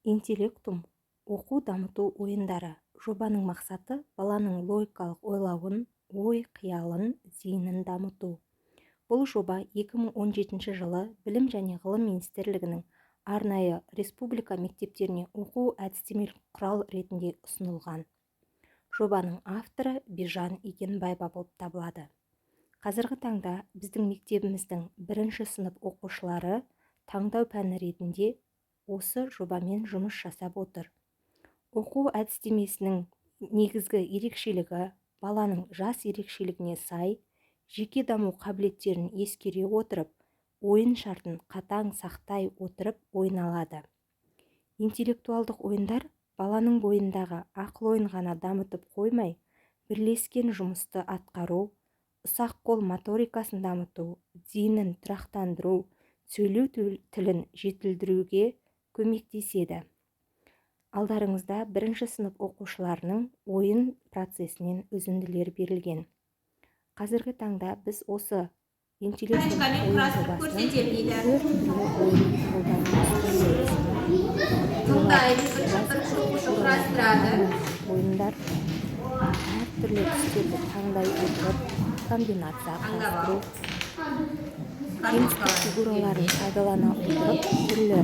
Интеллектум оқу дамыту ойындары. Жобаның мақсаты баланың логикалық ойлауын, ой-қиялын, зейінін дамыту. Бұл жоба 2017 жылы Білім және ғылым министрлігінің арнайы республика мектептеріне оқу әдістемелік құрал ретінде ұсынылған. Жобаның авторы Бижан Игенбаева болып табылады. Қазіргі таңда біздің мектебіміздің бірінші сынып оқушылары таңдау пәні ретінде осы жобамен жұмыс жасап отыр. Оқу әдістемесінің негізгі ерекшелігі баланың жас ерекшелігіне сай, жеке даму қабілеттерін ескере отырып, ойын шартын қатаң сақтай отырып ойналады. Интеллектуалдық ойындар баланың бойындағы ақыл-ойын ғана дамытып қоймай, бірлескен жұмысты атқару, ұсақ қол моторикасын дамыту, зейінін тұрақтандыру, сөйлеу тілін жетілдіруге көмектеседі. Алдарыңызда бірінші сынып оқушыларының ойын процесінен үзінділер берілген. Қазіргі таңда біз осы интеллектуалдық ойын жобасының 4 түрлі ойын қолданудамыз. Ойындар әртүрлі түстерді таңдай отырып, комбинация құрастыру, кеңістік фигураларын пайдалана отырып, түрлі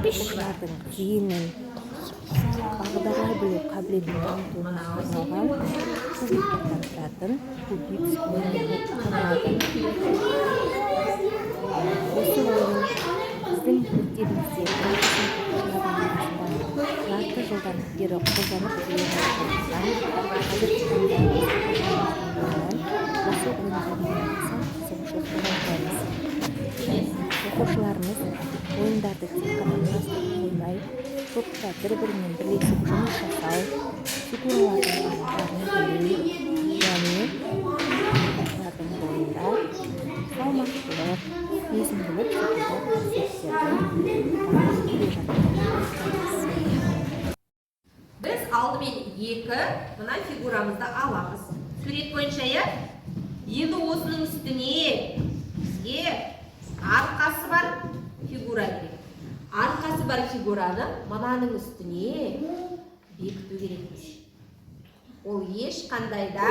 оқушылардың зейінін бағдарлай білу қабілетін дамытуына арналған кубиктен тұратын кубик ойыны болып табылады. Осы ойын біздің мектебімізде жарты жылдан бері қолданып келе жатқан қазіргі таңда осы ойындарға қызығушылық танытамыз. Оқушыларымыз ойындарды тек қана құрастырып қоймай, топта бір-бірімен бірлесіп жұмыс жасау, фигуралардың аттарын білу және оқушылардың бойында салмақтылық, төзімділік секілді қасиеттерді дамытып келе жатырмыз. Біз алдымен мына фигурамызды аламыз. Сурет бойынша, енді осының үстіне бізге арқасы бар фигура керек. Арқасы бар фигураны мынаның үстіне бекіту керекпіз. Ол ешқандай да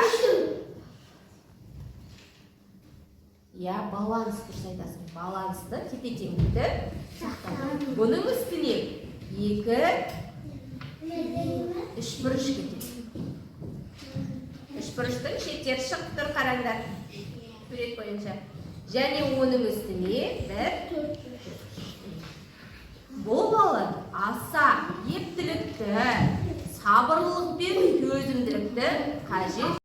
баланс дұрыс айтасың. Балансты, тепе-теңдікті сақтау. Бұның үстіне үшбұрыш кетеді. Үшбұрыштың шеттері шығып тұр, қараңдар. Сурет бойынша. Және оның үстіне бұл бала аса ептілікті, сабырлық пен төзімділікті қажет